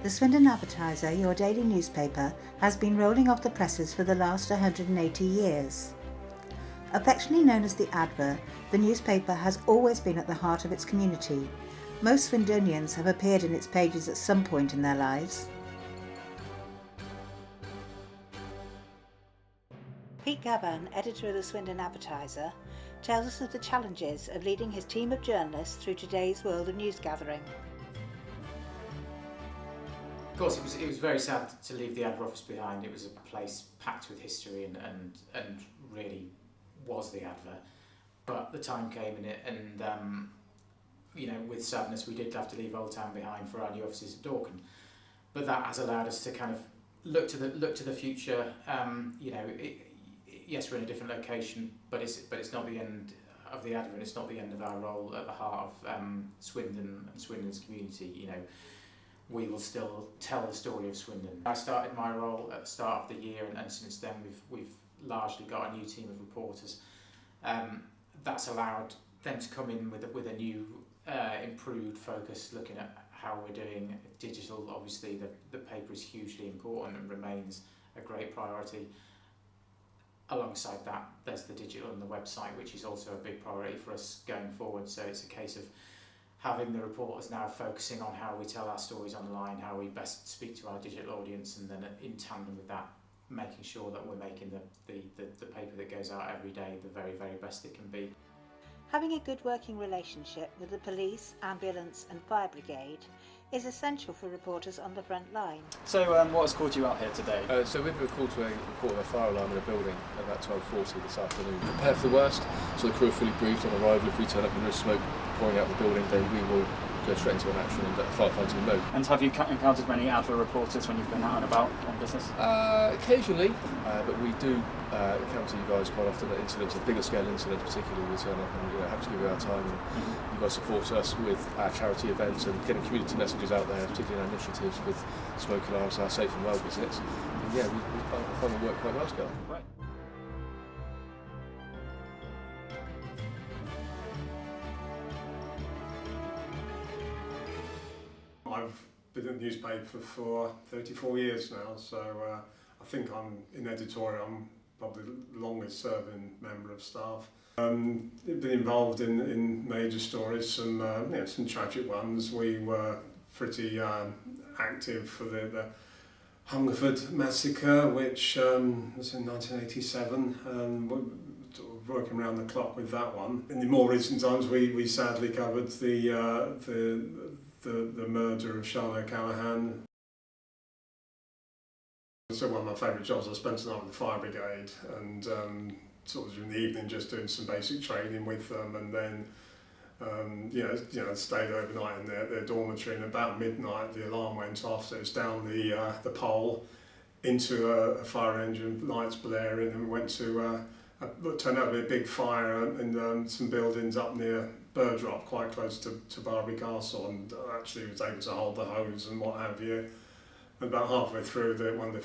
The Swindon Advertiser, your daily newspaper, has been rolling off the presses for the last 180 years. Affectionately known as the Adver, the newspaper has always been at the heart of its community. Most Swindonians have appeared in its pages at some point in their lives. Pete Gavan, editor of the Swindon Advertiser, tells us of the challenges of leading his team of journalists through today's world of news gathering. Of course, it was very sad to leave the Adver office behind. It was a place packed with history and really was the Adver. But the time came in it, and with sadness, we did have to leave Old Town behind for our new offices at Dorking. But that has allowed us to kind of look to the future. Yes, we're in a different location, but it's not the end of the Adver, and it's not the end of our role at the heart of Swindon and Swindon's community. We will still tell the story of Swindon. I started my role at the start of the year, and since then we've largely got a new team of reporters. That's allowed them to come in with a new improved focus, looking at how we're doing digital. Obviously the paper is hugely important and remains a great priority. Alongside that, there's the digital and the website, which is also a big priority for us going forward. So it's a case of having the reporters now focusing on how we tell our stories online, how we best speak to our digital audience, and then in tandem with that, making sure that we're making the paper that goes out every day the very, very best it can be. Having a good working relationship with the police, ambulance and fire brigade is essential for reporters on the front line. So what has called you out here today? So we've been called to a report of a fire alarm in a building at about 12:40 this afternoon. Prepare for the worst, so the crew are fully briefed on arrival. If we turn up and there's smoke pouring out the building, then we will go straight into an action and firefighting mode. And have you encountered many Adver reporters when you've been out and about on business? Occasionally, but we do encounter you guys quite often at incidents, at bigger scale incidents particularly. We turn up and have to give you our time, and you guys support us with our charity events and getting community messages out there, particularly in our initiatives with smoke alarms, our safe and well visits. And yeah, we find the work quite well together. Right. I've been at the newspaper for 34 years now, so I think I'm in editorial. I'm probably the longest serving member of staff. Been involved in major stories, some tragic ones. We were pretty active for the Hungerford massacre, which was in 1987, and we're sort of working around the clock with that one. In the more recent times, we sadly covered the murder of Charlotte O'Callaghan. So one of my favourite jobs, I spent a night with the fire brigade, and sort of in the evening just doing some basic training with them, and then stayed overnight in their dormitory, and about midnight the alarm went off, so it was down the pole into a fire engine, lights blaring, and we went to what turned out to be a big fire in some buildings up near Birdrop, quite close to Barbary Castle, and actually was able to hold the hose and what have you. And about halfway through, one of the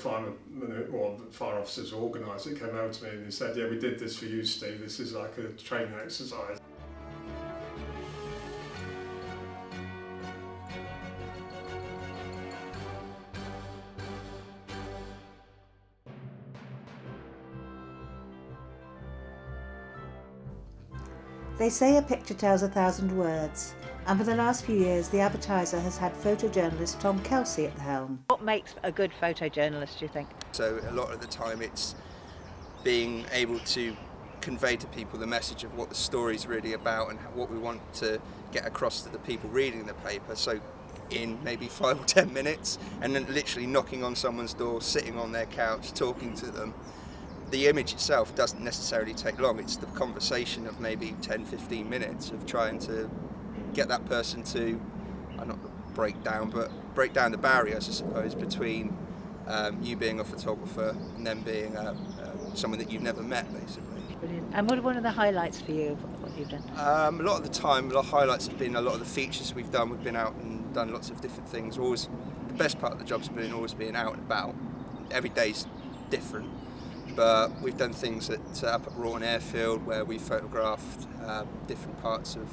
fire officers who organised it came over to me and he said, "Yeah, we did this for you, Steve. This is like a training exercise." They say a picture tells 1,000 words, and for the last few years the Advertiser has had photojournalist Tom Kelsey at the helm. What makes a good photojournalist, do you think? So a lot of the time it's being able to convey to people the message of what the story's really about and what we want to get across to the people reading the paper. So in maybe 5 or 10 minutes, and then literally knocking on someone's door, sitting on their couch, talking to them. The image itself doesn't necessarily take long. It's the conversation of maybe 10-15 minutes of trying to get that person to, not break down the barriers, I suppose, between you being a photographer and them being someone that you've never met, basically. Brilliant. And what are one of the highlights for you of what you've done? A lot of the time, the highlights have been a lot of the features we've done. We've been out and done lots of different things. Always, the best part of the job's been always being out and about. Every day's different. But we've done things up at Rawton Airfield where we photographed different parts of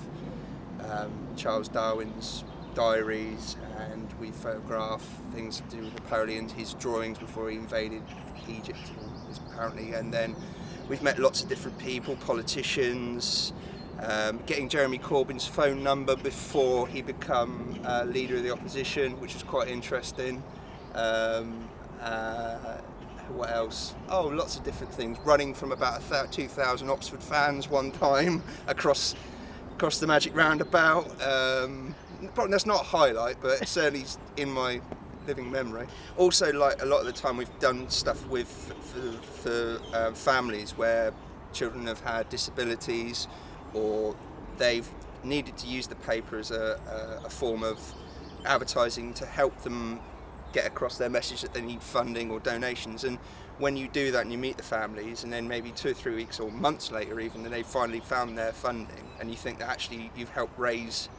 Charles Darwin's diaries, and we photograph things to do with Napoleon, his drawings before he invaded Egypt, apparently. And then we've met lots of different people, politicians, getting Jeremy Corbyn's phone number before he became leader of the opposition, which was quite interesting. What else? Oh, lots of different things. Running from about 2,000 Oxford fans one time across the Magic Roundabout. Probably that's not a highlight, but it's certainly in my living memory. Also, like a lot of the time, we've done stuff for families where children have had disabilities, or they've needed to use the paper as a form of advertising to help them get across their message that they need funding or donations. And when you do that and you meet the families, and then maybe 2 or 3 weeks or months later even, and they finally found their funding, and you think that actually you've helped raise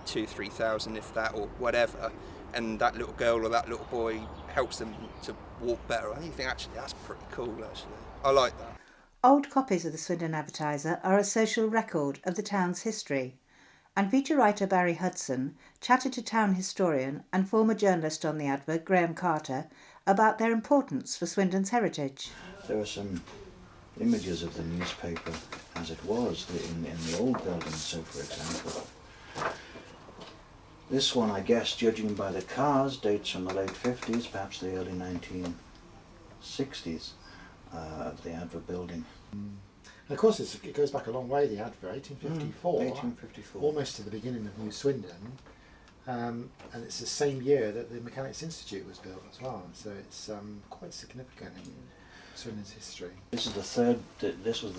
2,000-3,000 if that, or whatever, and that little girl or that little boy helps them to walk better, I think actually that's pretty cool actually. I like that. Old copies of the Swindon Advertiser are a social record of the town's history, and feature writer Barry Hudson chatted to town historian and former journalist on the Adver, Graham Carter, about their importance for Swindon's heritage. There are some images of the newspaper as it was in the old building. So, for example, this one, I guess, judging by the cars, dates from the late 50s, perhaps the early 1960s, of the Adver building. Of course, it goes back a long way, the Adver, 1854. 1854. Almost to the beginning of New Swindon. And it's the same year that the Mechanics Institute was built as well. So it's quite significant in Swindon's history. This was the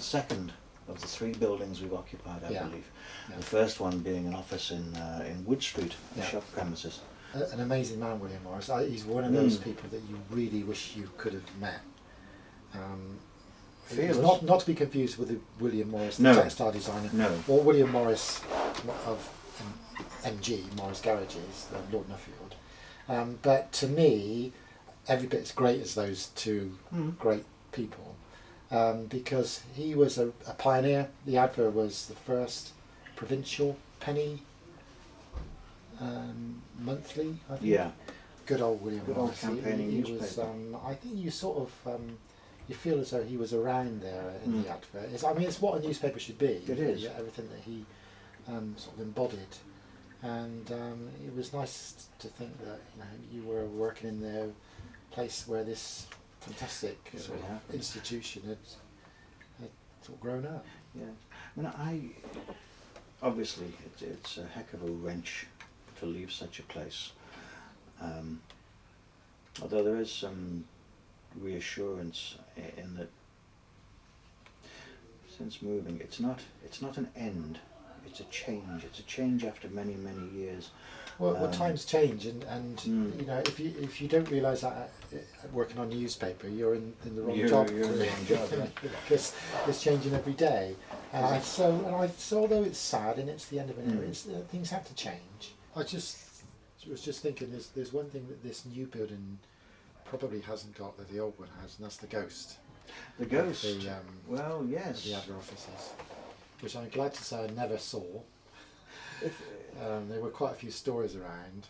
second of the 3 buildings we've occupied, I believe. Yeah. The first one being an office in Wood Street, the shop premises. An amazing man, William Morris. He's one of those people that you really wish you could have met. Not to be confused with the William Morris, the textile designer, or William Morris of MG, Morris Garages, Lord Nuffield. But to me, every bit as great as those 2 great people, because he was a pioneer. The Adver was the first provincial penny monthly, I think. Yeah. Good old William Morris. Campaigning he newspaper. Was, I think you sort of you feel as though he was around there in the Adver. It's what a newspaper should be. It is. Everything that he sort of embodied, and it was nice to think that you were working in the place where this fantastic sort of institution had sort of grown up. Yeah, obviously it's a heck of a wrench to leave such a place. Although there is some reassurance in that since moving, it's not an end, it's a change. It's a change after many years. Well, times change, and if you don't realise that working on a newspaper, you're in the wrong job. You're in the wrong job, because it's changing every day. So although it's sad and it's the end of an era, things have to change. I was just thinking, there's one thing that this new building probably hasn't got that the old one has, and that's the ghost. The ghost. Well, yes. The Adver offices, which I'm glad to say I never saw. There were quite a few stories around,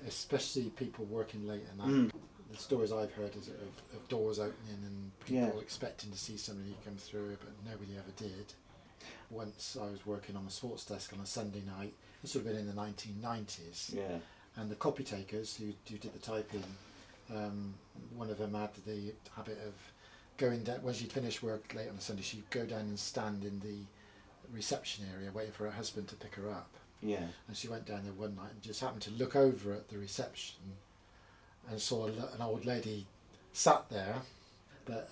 especially people working late at night. The stories I've heard is of doors opening and people expecting to see somebody come through, but nobody ever did. Once I was working on a sports desk on a Sunday night, this would have been in the 1990s, and the copy takers who did the typing, one of them had the habit of going down, when she'd finished work late on a Sunday, she'd go down and stand in the reception area waiting for her husband to pick her up. Yeah. And she went down there one night and just happened to look over at the reception and saw an old lady sat there, but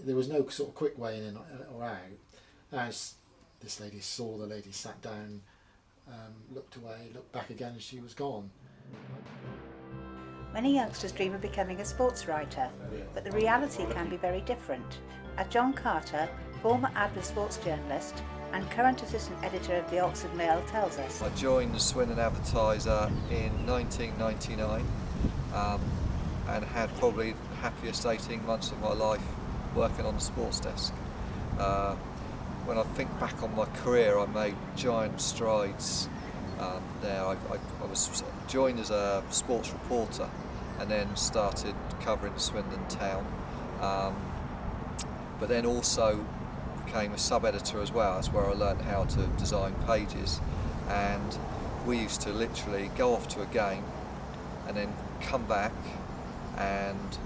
there was no sort of quick way in or out. As this lady saw the lady sat down, looked away, looked back again, and she was gone. Many youngsters dream of becoming a sports writer, but the reality can be very different, as John Carter, former Adver sports journalist and current assistant editor of the Oxford Mail, tells us. I joined the Swindon Advertiser in 1999 and had probably the happiest 18 months of my life working on the sports desk. When I think back on my career, I made giant strides there. I was joined as a sports reporter and then started covering Swindon town, but then also became a sub-editor as well. That's where I learned how to design pages, and we used to literally go off to a game and then come back and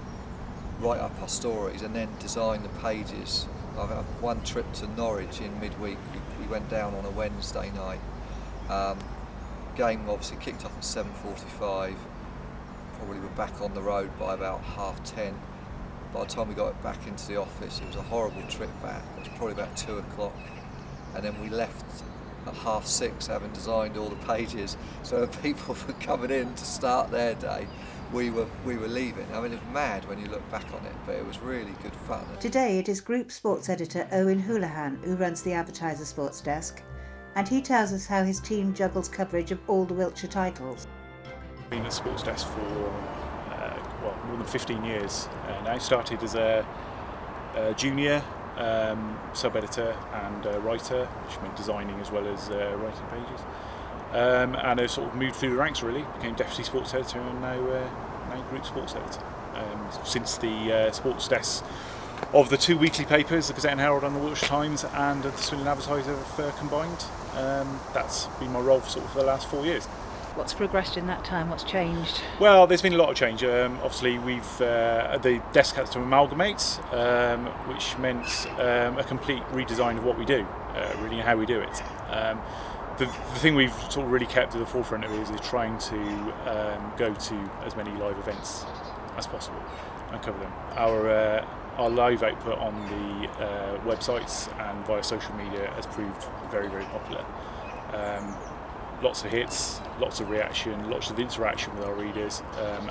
write up our stories and then design the pages. I've had one trip to Norwich in midweek. We went down on a Wednesday night. Game obviously kicked off at 7:45. Probably were back on the road by about 10:30. By the time we got back into the office, it was a horrible trip back. It was probably about 2 o'clock, and then we left at 6:30, having designed all the pages. So when people were coming in to start their day, we were leaving. I mean, it was mad when you look back on it, but it was really good fun. Today it is Group Sports Editor Owen Houlihan who runs the Advertiser Sports Desk, and he tells us how his team juggles coverage of all the Wiltshire titles. I've been at Sports Desk for more than 15 years. I started as a junior sub-editor and writer, which meant designing as well as writing pages. And I sort of moved through the ranks really, became deputy sports editor and now group sports editor. Since the sports desk of the 2 weekly papers, the Gazette and Herald and the Wiltshire Times and the Swindon Advertiser have combined, that's been my role for the last 4 years. What's progressed in that time? What's changed? Well, there's been a lot of change. Obviously, the desk had to amalgamate, which meant a complete redesign of what we do, really, and how we do it. The thing we've sort of really kept at the forefront of it is trying to go to as many live events as possible and cover them. Our live output on the websites and via social media has proved very, very popular. Lots of hits, lots of reaction, lots of interaction with our readers,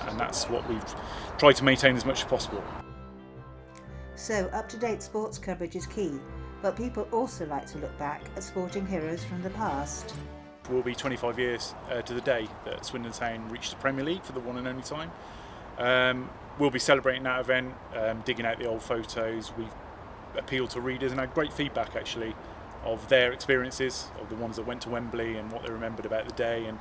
and that's what we've tried to maintain as much as possible. So, up-to-date sports coverage is key, but people also like to look back at sporting heroes from the past. It will be 25 years to the day that Swindon Town reached the Premier League for the one and only time. We'll be celebrating that event, digging out the old photos. We've appealed to readers and had great feedback actually of their experiences, of the ones that went to Wembley and what they remembered about the day, and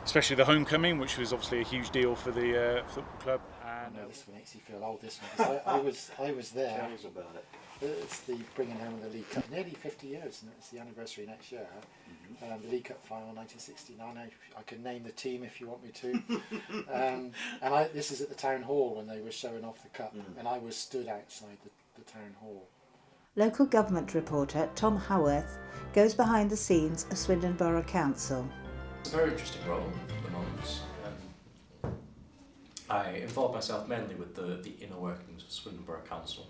especially the homecoming, which was obviously a huge deal for the football club. And this one makes you feel old. This one, I was there. Tell us about it. It's the bringing home of the League Cup. Nearly 50 years, and it's the anniversary next year. The League Cup final, 1969. I can name the team if you want me to. This is at the town hall when they were showing off the cup, and I was stood outside the town hall. Local government reporter Tom Haworth goes behind the scenes of Swindon Borough Council. It's a very interesting role at the moment. I involve myself mainly with the inner workings of Swindon Borough Council,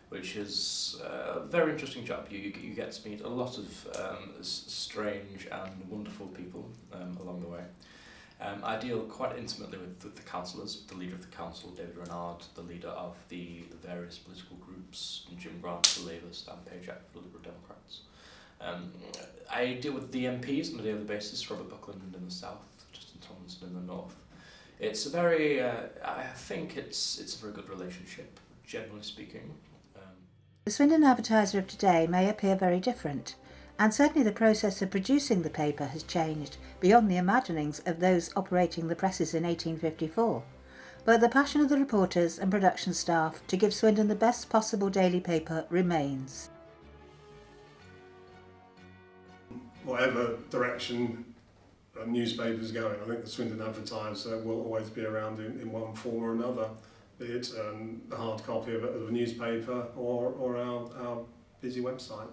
which is a very interesting job. You get to meet a lot of strange and wonderful people along the way. I deal quite intimately with the councillors, the leader of the council, David Renard, the leader of the various political groups, Jim Grant for the Labour, Stan Pajak for the Liberal Democrats. I deal with the MPs on a daily basis, Robert Buckland in the south, Justin Tomlinson in the north. It's a very, I think it's a very good relationship, generally speaking. The Swindon Advertiser of today may appear very different, and certainly the process of producing the paper has changed beyond the imaginings of those operating the presses in 1854. But the passion of the reporters and production staff to give Swindon the best possible daily paper remains. Whatever direction a newspaper's going, I think the Swindon Advertiser will always be around in one form or another, be it the hard copy of a newspaper or our busy website.